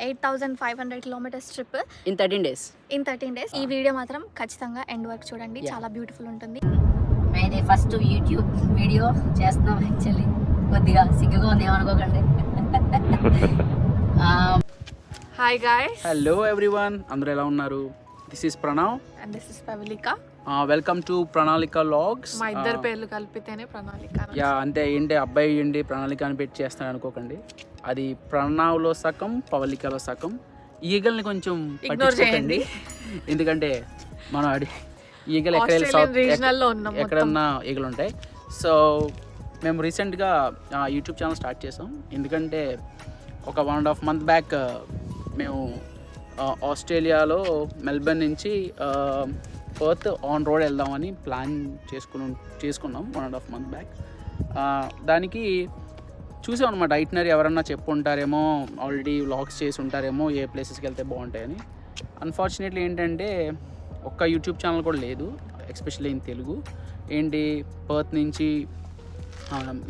8,500 kilometres trip in 13 days. In 13 days. ఈ video మాత్రం ఖచ్చితంగా ఎండ్ వరకు చూడండి, చాలా బ్యూటిఫుల్ ఉంటుంది. ఇది ఫస్ట్ యూట్యూబ్ వీడియో చేస్తున్నాం. యాక్చువల్లీ కొద్దిగా సిగ్గుగా ఉంది, ఏమనుకోకండి. హాయ్ గాయ్స్, హలో ఎవ్రీవన్, అందరూ ఎలా ఉన్నారు? This is Pranav and this is Pavalika. Welcome to Pranalika logs. మా ఇద్దరు పేర్లు కలిపితేనే ప్రణాళిక. యా, అంతే. ఏంటి అబ్బాయి ఏంటి ప్రణాళిక అని పెట్టి చేస్తాను అనుకోకండి. అది ప్రణవ్లో సగం, పవలికలో సగం. ఈగల్ని కొంచెం పట్టించుకోకండి, ఎందుకంటే మనం ఈగలు ఎక్కడన్నా ఈగలు ఉంటాయి. సో మేము రీసెంట్గా యూట్యూబ్ ఛానల్ స్టార్ట్ చేసాం. ఎందుకంటే ఒక 1.5 month బ్యాక్ మేము ఆస్ట్రేలియాలో మెల్బర్న్ నుంచి పర్త్ ఆన్ రోడ్ వెళ్దామని ప్లాన్ చేసుకున్నాం 1.5 month బ్యాక్. దానికి చూసాం అనమాట, ఐటినరీ ఎవరన్నా చెప్పు ఉంటారేమో, ఆల్రెడీ వ్లాగ్స్ చేసి ఉంటారేమో ఏ ప్లేసెస్కి వెళ్తే బాగుంటాయని. అన్ఫార్చునేట్లీ ఏంటంటే ఒక్క యూట్యూబ్ ఛానల్ కూడా లేదు, ఎస్పెషల్లీ ఇన్ తెలుగు. ఏంటి పర్త్ నుంచి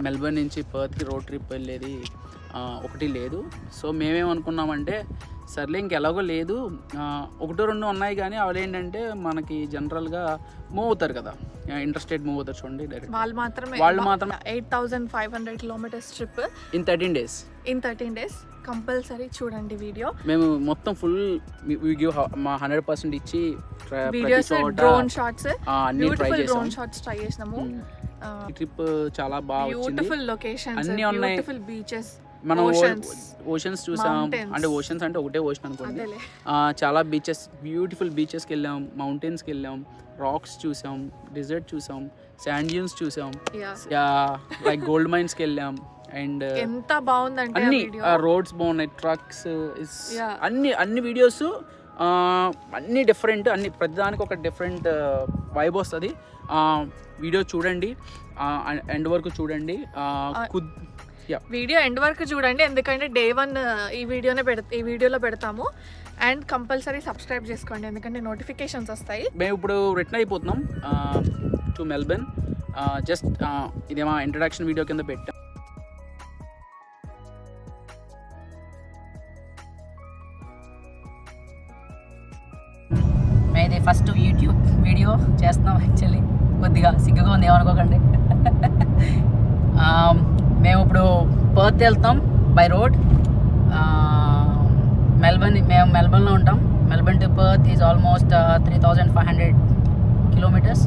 మెల్బర్న్ నుంచి పర్త్కి రోడ్ ట్రిప్ వెళ్ళేది ఒకటి లేదు. సో మేమేమనుకున్నామంటే సర్లే ఇంకెలాగో లేదు, 1-2 ఉన్నాయి కానీ అవి ఏంటంటే మనకి జనరల్గా మూవ్ అవుతారు కదా, ఇంటర్స్టేట్ మూవ్ అవుతారు చూడండి, డైరెక్ట్ వాళ్ళు మాత్రం 8,500 kilometres trip in 13 days. In 13 days compulsory చూడండి వీడియో. మేము మొత్తం ఫుల్ వీడియో మా 100% ఇచ్చి videos, drone shots, beautiful drone shots try చేసినాము. ఈ ట్రిప్ చాలా బాగా వచ్చింది. బ్యూటిఫుల్ లొకేషన్స్, అన్నీ ఉన్నాయి. బ్యూటిఫుల్ బీచెస్, మనం ఓషన్స్ చూసాం. అంటే ఓషన్స్ అంటే ఒకటే ఓషన్ అనుకోండి. చాలా బీచెస్, బ్యూటిఫుల్ బీచెస్కి వెళ్ళాం, మౌంటైన్స్కి వెళ్ళాం, రాక్స్ చూసాం, డిజర్ట్ చూసాం, శాండ్ డ్యూన్స్ చూసాం, లైక్ గోల్డ్ మైన్స్కి వెళ్ళాం. అండ్ ఎంత బాగుందంటే అన్ని రోడ్స్ బాగున్నాయి, ట్రక్స్, అన్ని వీడియోస్ అన్ని డిఫరెంట్, అన్ని ప్రతిదానికి ఒక డిఫరెంట్ వైబ్ వస్తుంది. వీడియో చూడండి, ఎండ్ వరకు చూడండి. వీడియో ఎండ్ వరకు చూడండి, ఎందుకంటే Day 1 ఈ వీడియోలో పెడతాము. అండ్ కంపల్సరీ సబ్స్క్రైబ్ చేసుకోండి, ఎందుకంటే నోటిఫికేషన్స్ వస్తాయి. మేము ఇప్పుడు రిటర్న్ అయిపోతున్నాం టు మెల్బర్న్. జస్ట్ ఇదేమో ఇంట్రడక్షన్ వీడియో కింద పెట్టాం. ఇది ఫస్ట్ యూట్యూబ్ వీడియో చేస్తున్నాం. యాక్చువల్లీ కొద్దిగా సిగ్గుగా ఉంది, ఏమనుకోకండి. మేము ఇప్పుడు పర్త్ వెళ్తాం బై రోడ్. మేము మెల్బర్న్లో ఉంటాం. Melbourne to Perth is almost 3,500 kilometers.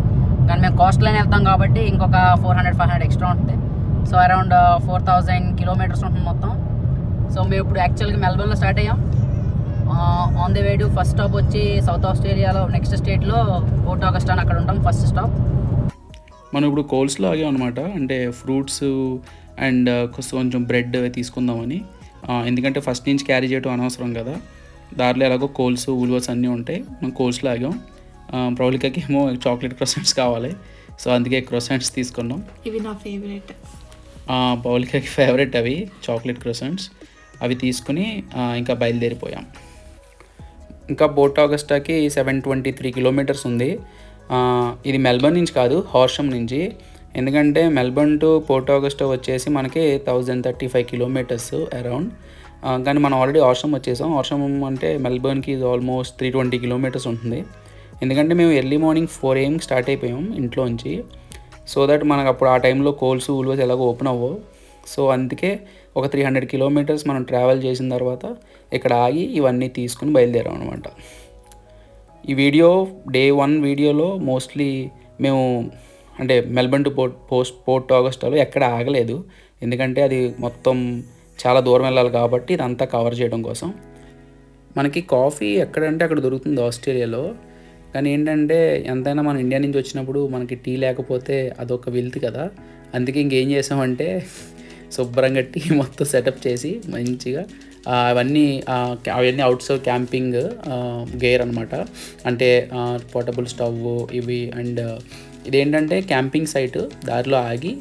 కానీ మేము కోస్ట్ లైన్ వెళ్తాం కాబట్టి ఇంకొక 400-500 ఎక్స్ట్రా ఉంటుంది. సో అరౌండ్ 4,000 kilometers ఉంటుంది మొత్తం. సో మేము ఇప్పుడు యాక్చువల్గా మెల్బర్న్లో స్టార్ట్ అయ్యాం. On the way to first stop వచ్చి సౌత్ ఆస్ట్రేలియాలో నెక్స్ట్ స్టేట్లో పోర్ట్ ఆగస్టా అని అక్కడ ఉంటాం ఫస్ట్ స్టాప్. మనం ఇప్పుడు కోల్స్లో ఆగాం అనమాట. అంటే ఫ్రూట్స్ అండ్ కొంచెం బ్రెడ్ తీసుకుందామని. ఎందుకంటే ఫస్ట్ నుంచి క్యారీ చేయడం అనవసరం కదా, దారిలో ఎలాగో కోల్స్, ఉల్వర్స్ అన్నీ ఉంటాయి. మనం కోల్స్లో ఆగాం. ప్రౌలికకి ఏమో చాక్లెట్ క్రోసెంట్స్ కావాలి, సో అందుకే క్రోసెంట్స్ తీసుకున్నాం. ఇవి నా ఫేవరెట్, పౌలికకి ఫేవరెట్ అవి చాక్లెట్ క్రోసెంట్స్. అవి తీసుకుని ఇంకా బయలుదేరిపోయాం. ఇంకా పోర్ట్ ఆగస్టాకి 723 kilometers ఉంది. ఇది మెల్బర్న్ నుంచి కాదు, హార్షమ్ నుంచి. ఎందుకంటే మెల్బర్న్ టు పోర్ట్ ఆగస్టా వచ్చేసి మనకి 1,035 kilometers అరౌండ్. కానీ మనం ఆల్రెడీ హార్షమ్ వచ్చేసాం. హార్షమ్ అంటే మెల్బర్న్కి ఆల్మోస్ట్ 320 kilometers ఉంటుంది. ఎందుకంటే మేము ఎర్లీ మార్నింగ్ 4 AM స్టార్ట్ అయిపోయాం ఇంట్లోంచి. సో దట్ మనకు అప్పుడు ఆ టైంలో కోల్స్, ఉల్వస్ ఎలాగో ఓపెన్ అవ్వవు. సో అందుకే ఒక 300 kilometers మనం ట్రావెల్ చేసిన తర్వాత ఇక్కడ ఆగి ఇవన్నీ తీసుకుని బయలుదేరాం అనమాట. ఈ వీడియో Day 1 వీడియోలో మోస్ట్లీ మేము అంటే మెల్బర్న్ టు పోర్ట్ ఆగస్టాలో ఎక్కడ ఆగలేదు, ఎందుకంటే అది మొత్తం చాలా దూరం వెళ్ళాలి కాబట్టి ఇదంతా కవర్ చేయడం కోసం. మనకి కాఫీ ఎక్కడంటే అక్కడ దొరుకుతుంది ఆస్ట్రేలియాలో. కానీ ఏంటంటే ఎంతైనా మన ఇండియా నుంచి వచ్చినప్పుడు మనకి టీ లేకపోతే అదొక వెల్త్ కదా. అందుకే ఇంకేం చేసామంటే శుభ్రంగా టీ మొత్తం సెటప్ చేసి మంచిగా అవన్నీ అవుట్సైడ్ క్యాంపింగ్ గేర్ అనమాట. అంటే పోర్టబుల్ స్టవ్ ఇవి. అండ్ ఇదేంటంటే క్యాంపింగ్ సైట్, దారిలో ఆగి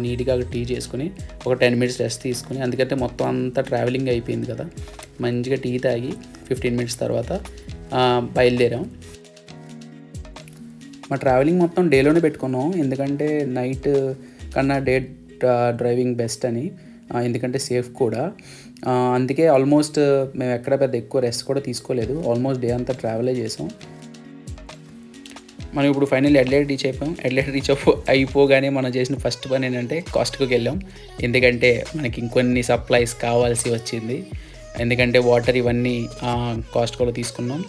నీట్గా టీ చేసుకుని ఒక 10 minutes రెస్ట్ తీసుకుని, అందుకంటే మొత్తం అంతా ట్రావెలింగ్ అయిపోయింది కదా, మంచిగా టీ తాగి 15 minutes తర్వాత బయలుదేరాం. మా ట్రావెలింగ్ మొత్తం డేలోనే పెట్టుకున్నాం, ఎందుకంటే నైట్ కన్నా డే డ్రైవింగ్ బెస్ట్ అని, ఎందుకంటే సేఫ్ కూడా. అందుకే ఆల్మోస్ట్ మేము ఎక్కడ పెద్ద ఎక్కువ రెస్ట్ కూడా తీసుకోలేదు. ఆల్మోస్ట్ డే అంతా ట్రావెలే చేసాం. మనం ఇప్పుడు ఫైనల్ ఎడ్లైట్ రీచ్ అయిపోయాం. ఎడ్లైట్ రీచ్ అయిపోగానే మనం చేసిన ఫస్ట్ పని ఏంటంటే కాస్ట్కోకి వెళ్ళాం. ఎందుకంటే మనకి ఇంకొన్ని సప్లైస్ కావాల్సి వచ్చింది. ఎందుకంటే వాటర్ ఇవన్నీ కాస్ట్కోలో తీసుకున్నాం.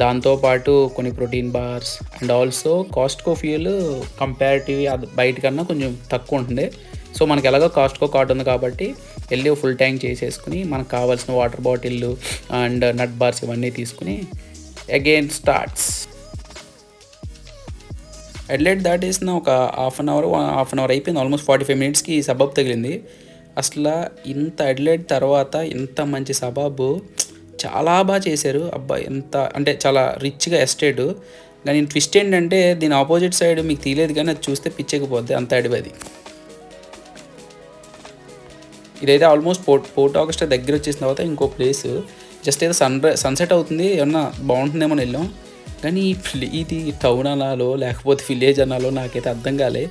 దాంతోపాటు కొన్ని protein bars and also Costco fuel comparative బయట కన్నా కొంచెం తక్కువ ఉంటుంది. సో మనకి ఎలాగో కాస్ట్కో కార్డ్ ఉంది కాబట్టి వెళ్ళి ఫుల్ ట్యాంక్ చేసేసుకుని మనకు కావాల్సిన water bottle and nut bars ఇవన్నీ తీసుకుని అగైన్ స్టార్ట్స్. ఎడ్లైట్ దాటేసిన ఒక హాఫ్ అన్ అవర్ అయిపోయింది. ఆల్మోస్ట్ 45 మినిట్స్కి సబాబ్ తగిలింది. అసలు ఇంత ఎడ్లైట్ తర్వాత ఇంత మంచి సబాబు చాలా బాగా చేశారు. అబ్బా ఎంత అంటే చాలా రిచ్గా ఎస్టేట్. కానీ ట్విస్ట్ ఏంటంటే దీని ఆపోజిట్ సైడ్ మీకు తీయలేదు కానీ అది చూస్తే పిచ్చెక్కిపోద్ది, అంత అడివది. ఇదైతే ఆల్మోస్ట్ పోర్ట్ ఆగస్టా దగ్గర వచ్చేసిన తర్వాత ఇంకో ప్లేస్ జస్ట్ ఏదో సన్సెట్ అవుతుంది, ఏమన్నా బాగుంటుందేమో వెళ్ళాం. కానీ ఇది టౌన్ అనాలో లేకపోతే విలేజ్ అనాలో నాకైతే అర్థం కాలే.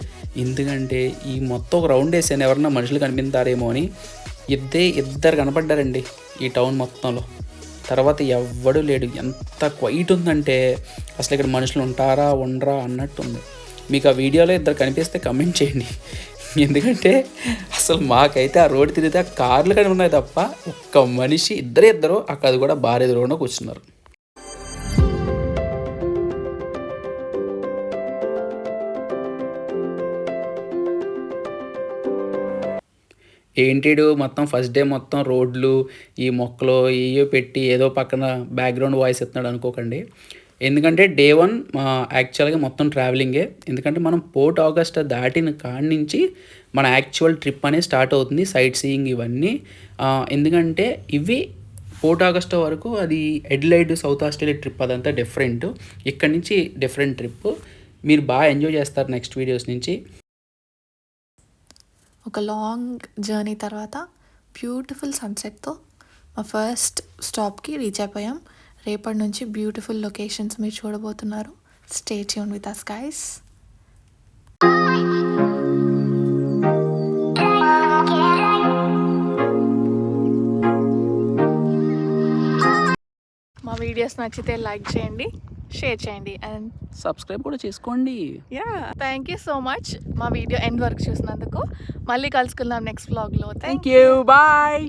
ఎందుకంటే ఈ మొత్తం ఒక రౌండ్ వేసాను ఎవరన్నా మనుషులు కనిపిస్తారేమో అని. ఇద్దరు కనపడ్డారండి ఈ టౌన్ మొత్తంలో. తర్వాత ఎవ్వడూ లేడు. ఎంత క్వైట్ ఉందంటే అసలు ఇక్కడ మనుషులు ఉంటారా ఉండరా అన్నట్టుంది. మీకు ఆ వీడియోలో ఇద్దరు కనిపిస్తే కమెంట్ చేయండి. ఎందుకంటే అసలు మాకైతే ఆ రోడ్డు తిరిగితే ఆ కార్లు కానీ ఉన్నాయి తప్ప ఒక్క మనిషి ఇద్దరు అక్కడ అది కూడా భార్య ఎదురుగా కూర్చున్నారు. ఏంటిడు మొత్తం ఫస్ట్ డే మొత్తం రోడ్లు ఈ మొక్కలు ఇవో పెట్టి ఏదో పక్కన బ్యాక్గ్రౌండ్ వాయిస్ ఎత్తున్నాడు అనుకోకండి. ఎందుకంటే డే 1 యాక్చువల్గా మొత్తం ట్రావెలింగే. ఎందుకంటే మనం పోర్ట్ ఆగస్టా దాటిన కాడి నుంచి మన యాక్చువల్ ట్రిప్ అనేది స్టార్ట్ అవుతుంది, సైట్ సీయింగ్ ఇవన్నీ. ఎందుకంటే ఇవి పోర్ట్ ఆగస్టా వరకు అది ఎడ్లైట్ సౌత్ ఆస్ట్రేలియా ట్రిప్, అదంతా డిఫరెంట్. ఇక్కడ నుంచి డిఫరెంట్ ట్రిప్. మీరు బాగా ఎంజాయ్ చేస్తారు నెక్స్ట్ వీడియోస్ నుంచి. ఒక లాంగ్ జర్నీ తర్వాత బ్యూటిఫుల్ సన్సెట్తో మా ఫస్ట్ స్టాప్కి రీచ్ అయిపోయాం. రేపటి నుంచి బ్యూటిఫుల్ లొకేషన్స్ మీరు చూడబోతున్నారు. Stay tune with us guys. మా వీడియోస్ నచ్చితే లైక్ చేయండి, షేర్ చేయండి అండ్ సబ్స్క్రైబ్ కూడా చేసుకోండి. థ్యాంక్ యూ సో మచ్ మా వీడియో ఎండ్ వరకు చూసినందుకు. మళ్ళీ కలుసుకుందాం నెక్స్ట్ వ్లాగ్లో. Thank you, bye.